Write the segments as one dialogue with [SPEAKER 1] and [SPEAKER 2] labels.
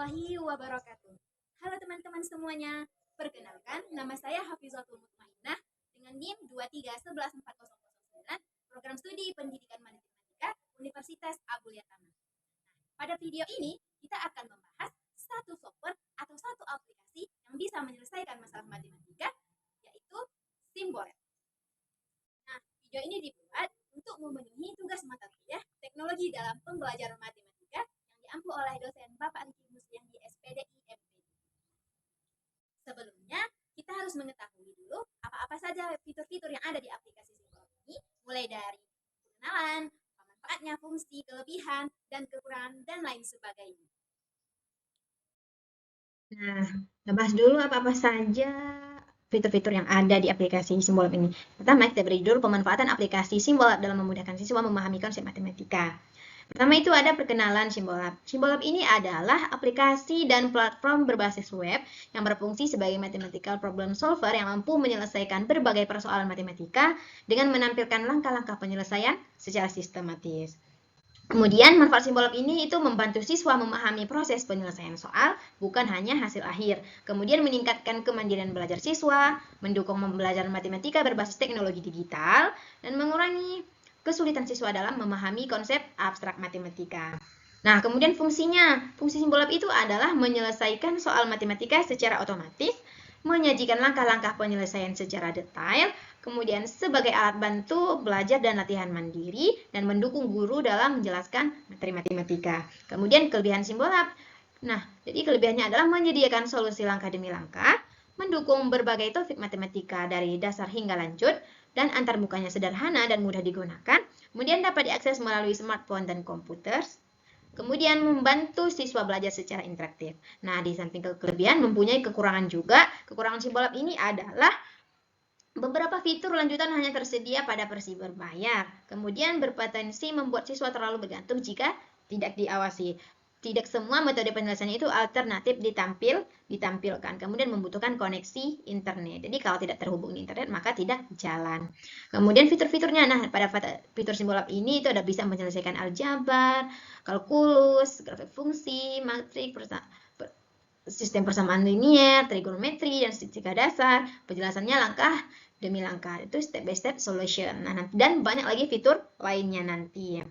[SPEAKER 1] warahmatullahi wabarakatuh. Halo teman-teman semuanya, perkenalkan nama saya Hafizatul Mutmainnah dengan NIM 2311409, Program Studi Pendidikan Matematika Universitas Abul Yatamah. Pada video ini kita akan membahas satu software atau satu aplikasi yang bisa menyelesaikan masalah matematika, yaitu Simbolab. Nah, video ini dibuat untuk memenuhi tugas mata kuliah teknologi dalam pembelajaran matematika yang diampu oleh dosen Bapak Riki Muslian di SPDI MPD. Sebelumnya, kita harus mengetahui dulu apa-apa saja fitur-fitur yang ada di aplikasi Simbolab ini, mulai dari pengenalan, manfaatnya, fungsi, kelebihan, dan kekurangan, dan lain sebagainya.
[SPEAKER 2] Nah, kita bahas dulu apa-apa saja fitur-fitur yang ada di aplikasi Simbolab ini. Pertama, kita beri dulu pemanfaatan aplikasi Simbolab dalam memudahkan siswa memahami konsep matematika. Pertama itu ada perkenalan Simbolab. Simbolab ini adalah aplikasi dan platform berbasis web yang berfungsi sebagai mathematical problem solver yang mampu menyelesaikan berbagai persoalan matematika dengan menampilkan langkah-langkah penyelesaian secara sistematis. Kemudian manfaat Simbolab ini itu membantu siswa memahami proses penyelesaian soal, bukan hanya hasil akhir. Kemudian meningkatkan kemandirian belajar siswa, mendukung pembelajaran matematika berbasis teknologi digital, dan mengurangi kesulitan siswa dalam memahami konsep abstrak matematika. Nah, kemudian fungsinya. Fungsi Simbolab itu adalah menyelesaikan soal matematika secara otomatis, menyajikan langkah-langkah penyelesaian secara detail, kemudian sebagai alat bantu belajar dan latihan mandiri, dan mendukung guru dalam menjelaskan materi matematika. Kemudian kelebihan Simbolab. Nah, jadi kelebihannya adalah menyediakan solusi langkah demi langkah, mendukung berbagai topik matematika dari dasar hingga lanjut, dan antarmukanya sederhana dan mudah digunakan, kemudian dapat diakses melalui smartphone dan komputer, kemudian membantu siswa belajar secara interaktif. Nah, di samping kelebihan mempunyai kekurangan juga. Kekurangan Simbolab ini adalah beberapa fitur lanjutan hanya tersedia pada versi berbayar. Kemudian berpotensi membuat siswa terlalu bergantung jika tidak diawasi. Tidak semua metode penyelesaian itu alternatif ditampilkan. Kemudian membutuhkan koneksi internet. Jadi kalau tidak terhubung internet maka tidak jalan. Kemudian fitur-fiturnya, nah pada fitur Simbolab ini itu ada bisa menyelesaikan aljabar, kalkulus, grafik fungsi, matrik, sistem persamaan linier, trigonometri, dan statistika dasar. Penjelasannya langkah demi langkah, itu step by step solution. Nah, dan banyak lagi fitur lainnya nanti.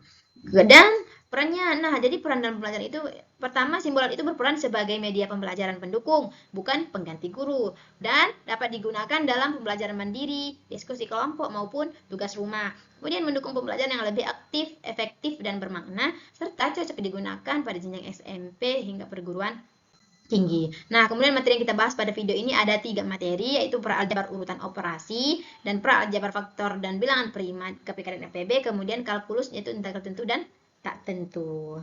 [SPEAKER 2] Dan perannya, jadi peran dalam pembelajaran itu, pertama Simbolab itu berperan sebagai media pembelajaran pendukung, bukan pengganti guru, dan dapat digunakan dalam pembelajaran mandiri, diskusi kelompok maupun tugas rumah. Kemudian mendukung pembelajaran yang lebih aktif, efektif, dan bermakna, serta cocok digunakan pada jenjang SMP hingga perguruan tinggi. Nah, kemudian materi yang kita bahas pada video ini ada 3 materi, yaitu praaljabar urutan operasi, dan praaljabar faktor dan bilangan prima KPK dan FPB, kemudian kalkulus yaitu integral tentu dan tak tentu.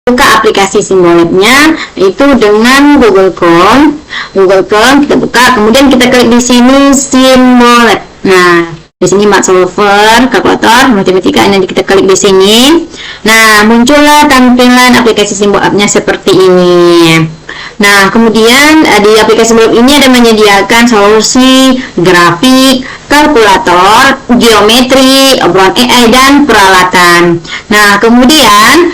[SPEAKER 2] Buka aplikasi Simbolabnya itu dengan Google Chrome. Kita buka, kemudian kita klik di sini Simbolab. Nah, di sini mat solver, kalkulator, matematika, nanti kita klik di sini. Nah, muncullah tampilan aplikasi Simbolabnya seperti ini. Nah, kemudian di aplikasi Simbolab ini ada menyediakan solusi, grafik, kalkulator, geometri, obrolan AI, dan peralatan. Nah, kemudian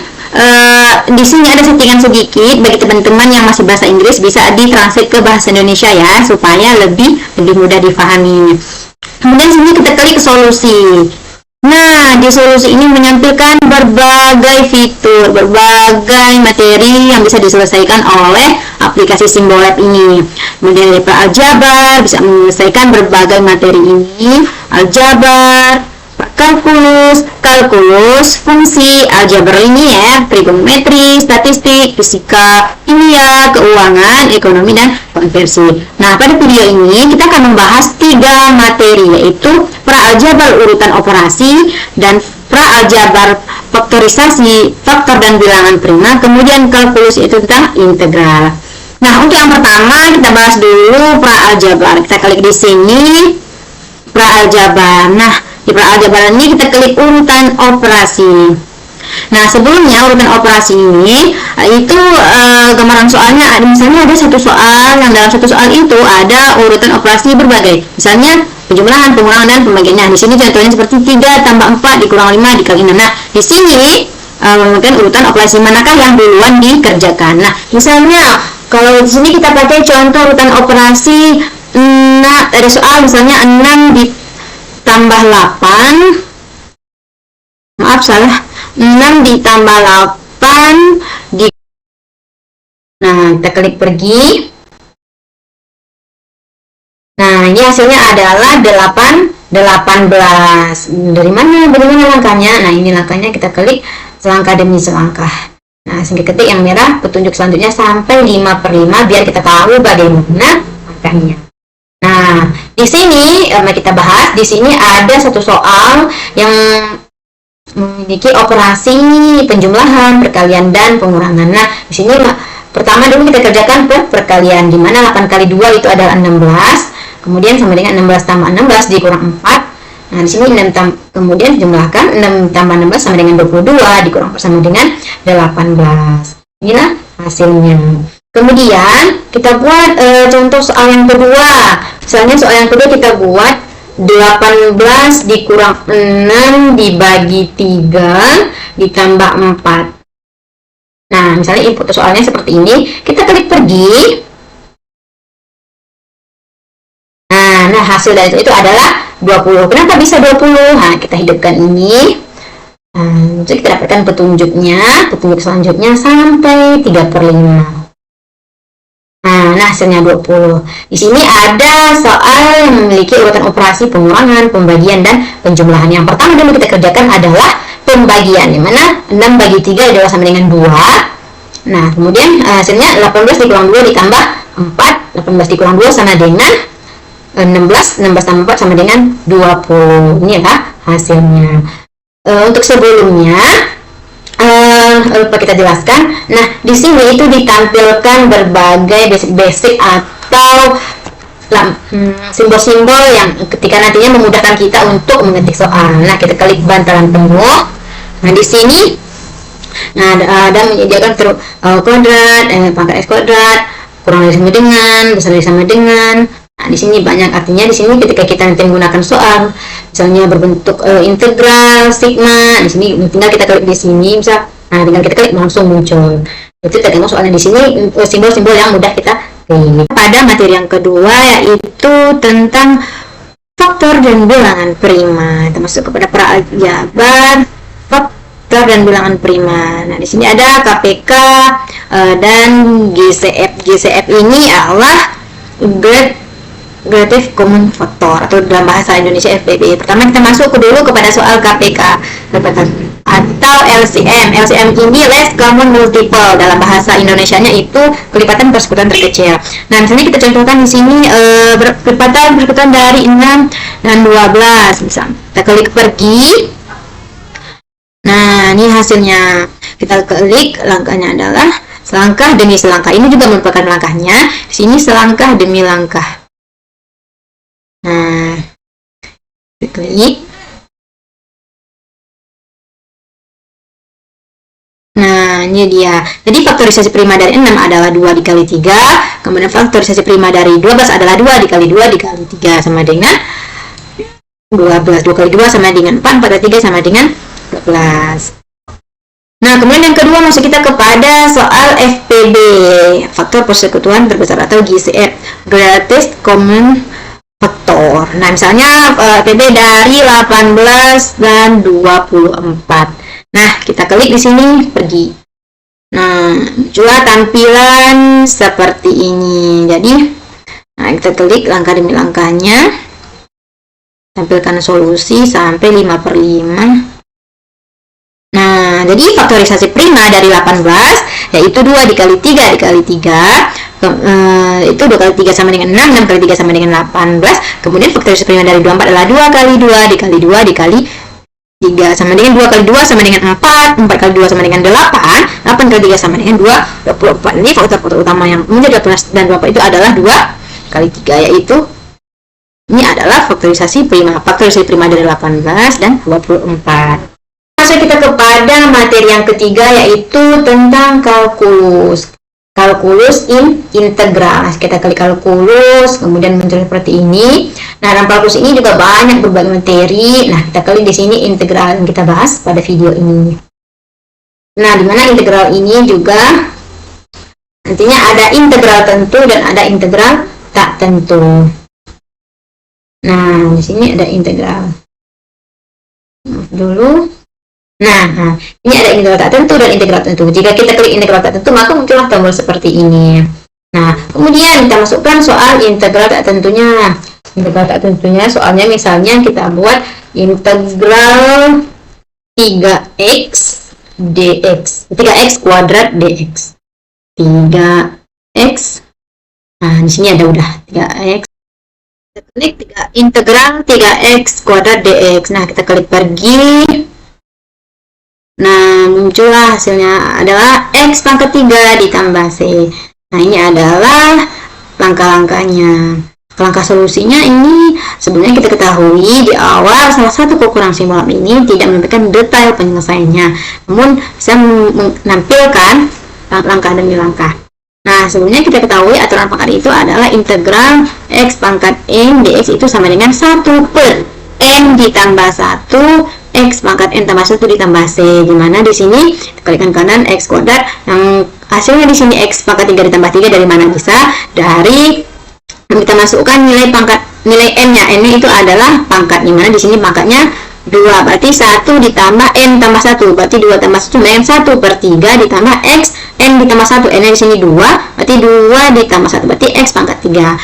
[SPEAKER 2] di sini ada settingan sedikit bagi teman-teman yang masih bahasa Inggris, bisa ditranslate ke bahasa Indonesia ya, supaya lebih mudah difahami. Kemudian sini kita klik solusi. Nah, di solusi ini menampilkan berbagai fitur, berbagai materi yang bisa diselesaikan oleh aplikasi Simbolab ini. Kemudian dari aljabar bisa menyelesaikan berbagai materi ini, aljabar, kalkulus, fungsi, aljabar linier, trigonometri, statistik, fisika, kimia, keuangan, ekonomi, dan konversi. Nah, pada video ini kita akan membahas 3 materi, yaitu praaljabar urutan operasi dan praaljabar faktorisasi, faktor dan bilangan prima, kemudian kalkulus yaitu tentang integral. Nah, untuk yang pertama kita bahas dulu praaljabar. Kita klik di sini praaljabar. Nah, di praaljabar ini kita klik urutan operasi. Nah, sebelumnya urutan operasi ini itu gambaran soalnya, misalnya ada satu soal, yang dalam satu soal itu ada urutan operasi berbagai. Misalnya penjumlahan, pengurangan, dan pembagiannya. Di sini contohnya seperti 3 tambah 4 dikurang 5 dikali 6. Nah, di sini memegang urutan operasi manakah yang duluan dikerjakan. Nah, misalnya kalau di sini kita pakai contoh urutan operasi, nah ada soal misalnya 6 ditambah 8, maaf salah, 6 ditambah 8 nah kita klik pergi. Nah, ini hasilnya adalah 18. Dari mana? Bagaimana langkahnya? Nah, ini langkahnya, kita klik selangkah demi selangkah. Nah, sehingga ketik yang merah, petunjuk selanjutnya sampai 5/5 biar kita tahu bagaimana langkahnya. Nah, di sini kita bahas, di sini ada satu soal yang memiliki operasi penjumlahan, perkalian, dan pengurangan. Nah, di sini pertama dulu kita kerjakan perkalian, di mana 8 kali 2 itu adalah 16. Kemudian sama dengan 16 tambah 16 dikurang 4. Nah, di sini kemudian jumlahkan 6 tambah 16 sama dengan 22 dikurang 4 sama dengan 18. Inilah hasilnya. Kemudian kita buat contoh soal yang kedua. Misalnya soal yang kedua kita buat 18 dikurang 6 dibagi 3 ditambah 4. Nah, misalnya input soalnya seperti ini. Kita klik pergi. Nah, hasil dari itu adalah 20. Kenapa bisa 20? Nah, kita hidupkan ini. Jadi kita dapatkan petunjuk selanjutnya sampai 3/5. Nah, hasilnya 20. Di sini ada soal yang memiliki urutan operasi pengurangan, pembagian, dan penjumlahan. Yang pertama dulu kita kerjakan adalah pembagian, di mana 6 bagi 3 adalah sama dengan 2. Nah, kemudian hasilnya 18 dikurang 2 ditambah 4. 18 dikurang 2 sama dengan 16 tambah 4 sama dengan 20. Ini ya hasilnya. Untuk sebelumnya lupa kita jelaskan. Nah, di sini itu ditampilkan berbagai basic atau simbol-simbol yang ketika nantinya memudahkan kita untuk mengetik soal. Nah, kita klik bantalan penuh. Nah, di sini ada menyediakan kuadrat, pangkat x kuadrat, kurang dari sama dengan, besar dari sama dengan. Nah, di sini banyak, artinya di sini ketika kita nanti menggunakan soal, misalnya berbentuk integral, sigma, di sini tinggal kita klik di sini, tinggal kita klik langsung muncul. Itu tergantung soalnya di sini simbol-simbol yang mudah kita klik. Pada materi yang kedua yaitu tentang faktor dan bilangan prima, termasuk kepada peraljabar, faktor dan bilangan prima. Nah, di sini ada KPK dan GCF. GCF ini adalah Gratif Common Factor atau dalam bahasa Indonesia FPB. Pertama kita masuk dulu kepada soal KPK atau LCM. LCM ini Least Common Multiple, dalam bahasa Indonesianya itu kelipatan persekutuan terkecil. Nah, misalnya kita contohkan di sini kelipatan persekutuan dari 6 dan 12. Misalnya kita klik pergi. Nah, ini hasilnya. Kita klik, langkahnya adalah selangkah demi selangkah. Ini juga merupakan langkahnya. Di sini selangkah demi langkah. Nah, klik. Nah, ini dia. Jadi faktorisasi prima dari 6 adalah 2 dikali 3. Kemudian faktorisasi prima dari 12 adalah 2 dikali 2 dikali 3 sama dengan 12. 2 kali 2 sama dengan 4. 4 kali 3 sama dengan 12. Nah, kemudian yang kedua masuk kita kepada soal FPB, faktor persekutuan terbesar atau GCF, Greatest Common Factor. Nah, misalnya FPB dari 18 dan 24. Nah, kita klik di sini pergi. Nah, muncullah tampilan seperti ini. Jadi, nah kita klik langkah demi langkahnya. Tampilkan solusi sampai 5/5. Nah, jadi faktorisasi prima dari 18 yaitu 2 dikali 3 dikali 3. Itu 2 kali 3 sama dengan 6, 6 kali 3 sama dengan 18. Kemudian faktorisasi prima dari 24 adalah 2 kali 2 dikali 2 dikali 3 sama dengan 2 kali 2 sama dengan 4, 4 kali 2 sama dengan 8, 8 kali 3 sama dengan 2, 24. Ini faktor utama yang menjadi 18 dan 24 itu adalah 2 kali 3, yaitu ini adalah faktorisasi prima dari 18 dan 24. Masuk kita kepada materi yang ketiga yaitu tentang kalkulus. Kalkulus integral. Kita klik kalkulus, kemudian muncul seperti ini. Nah, dalam kalkulus ini juga banyak berbagai materi. Nah, kita klik di sini integral yang kita bahas pada video ini. Nah, di mana integral ini juga nantinya ada integral tentu dan ada integral tak tentu. Nah, di sini ada integral. Dulu. Nah, ini ada integral tak tentu dan integral tentu. Jika kita klik integral tak tentu, maka muncullah tombol seperti ini. Nah, kemudian kita masukkan soal integral tak tentunya. Integral tak tentunya, soalnya misalnya kita buat integral 3x dx. 3x kuadrat dx. 3x. Nah, di sini ada udah 3x. Kita klik integral 3x kuadrat dx. Nah, kita klik pergi. Nah, muncullah hasilnya adalah x pangkat 3 ditambah c. Nah, ini adalah langkah-langkahnya. Langkah solusinya ini sebenarnya kita ketahui di awal salah satu kekurangan simbol ini tidak menyampaikan detail penyelesaiannya, namun bisa menampilkan langkah demi langkah. Nah, sebelumnya kita ketahui aturan pangkat itu adalah integral x pangkat n dx itu sama dengan 1 per n ditambah 1 x pangkat n tambah 1 ditambah c, dimana di sini kalikan kanan x kuadrat, yang hasilnya di sini x pangkat 3 ditambah 3 dari mana bisa? Dari kita masukkan nilai n-nya. N-nya itu adalah pangkat, dimana di sini pangkatnya 2, berarti 1 ditambah n tambah 1, berarti 2 tambah 1 dengan 1 per 3 ditambah x n ditambah 1, n-nya di sini 2, berarti 2 ditambah 1, berarti x pangkat 3.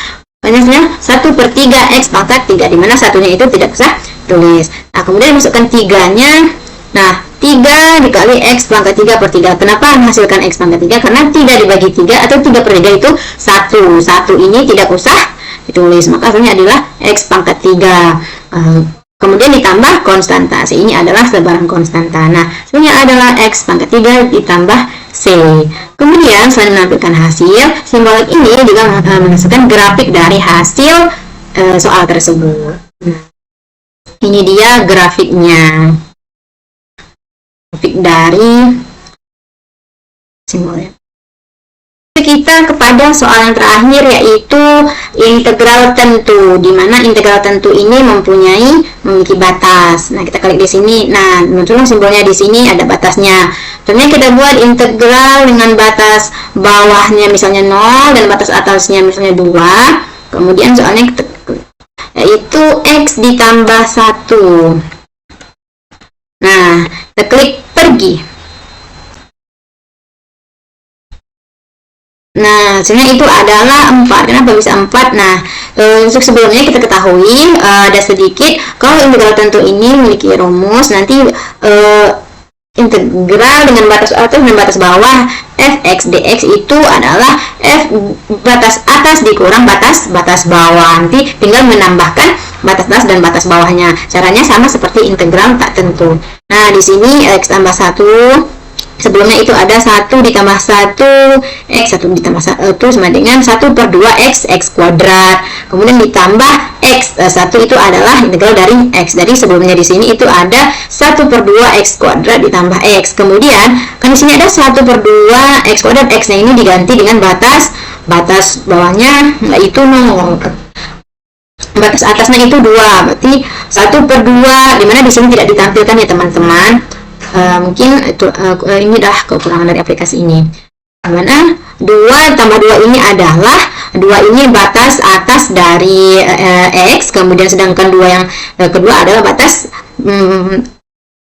[SPEAKER 2] Banyaknya 1 per 3 x pangkat 3, dimana satunya itu tidak usah tulis. Nah, kemudian masukkan 3-nya. Nah, 3 dikali x pangkat 3 per 3. Kenapa menghasilkan x pangkat 3? Karena 3 dibagi 3 atau 3 per 3 itu 1. 1 ini tidak usah ditulis, maka hasilnya adalah x pangkat 3. Kemudian ditambah konstanta. C ini adalah selebaran konstanta. Nah, hasilnya adalah x pangkat 3 ditambah c. Kemudian selain menampilkan hasil, simbolik ini juga menghasilkan grafik dari hasil soal tersebut. Nah, ini dia grafiknya. Grafik dari simbolnya. Kita kepada soal yang terakhir, yaitu integral tentu, di mana integral tentu ini memiliki batas. Nah, kita klik di sini. Nah, muncullah simbolnya di sini ada batasnya. Contohnya kita buat integral dengan batas bawahnya misalnya 0 dan batas atasnya misalnya 2. Kemudian soalnya kita, yaitu x ditambah 1. Nah, kita klik pergi. Nah, sebenarnya itu adalah 4. Kenapa bisa 4? Nah, untuk sebelumnya kita ketahui ada sedikit, kalau integral tentu ini memiliki rumus, nanti integral dengan batas atas dan batas bawah fx dx itu adalah f batas atas dikurang batas bawah. Nanti tinggal menambahkan batas atas dan batas bawahnya. Caranya sama seperti integral tak tentu. Nah, di sini x tambah 1. Sebelumnya itu ada 1 ditambah 1 x 1 ditambah 1 sama dengan 1 per 2 x kuadrat. Kemudian ditambah x 1 itu adalah integral dari x. Jadi sebelumnya di sini itu ada 1 per 2 x kuadrat ditambah x. Kemudian kan di sini ada 1 per 2 x kuadrat, x-nya ini diganti dengan batas bawahnya yaitu 0. Batas atasnya itu 2, berarti 1 per 2, dimana di sini tidak ditampilkan ya teman-teman. Mungkin itu ini dah kekurangan dari aplikasi ini. Mana 2 tambah 2 ini adalah 2 ini batas atas dari x, kemudian sedangkan 2 yang kedua adalah batas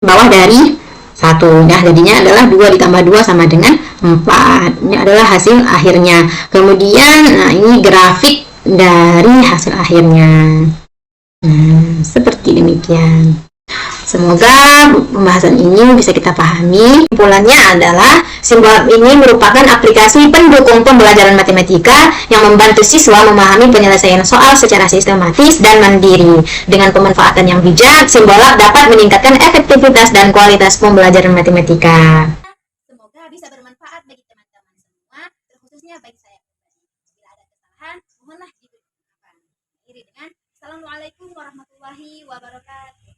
[SPEAKER 2] bawah dari 1. Nah, jadinya adalah 2 ditambah 2 sama dengan 4. Ini adalah hasil akhirnya. Kemudian nah ini grafik dari hasil akhirnya. Seperti demikian. Semoga pembahasan ini bisa kita pahami. Kesimpulannya adalah simbol ini merupakan aplikasi pendukung pembelajaran matematika yang membantu siswa memahami penyelesaian soal secara sistematis dan mandiri. Dengan pemanfaatan yang bijak, Simbolab dapat meningkatkan efektivitas dan kualitas pembelajaran matematika.
[SPEAKER 1] Semoga bisa bermanfaat bagi teman-teman semua, terkhususnya bagi saya. Bila ada kesalahan, mohonlah diberitahukan. Akhiri dengan Assalamualaikum warahmatullahi wabarakatuh.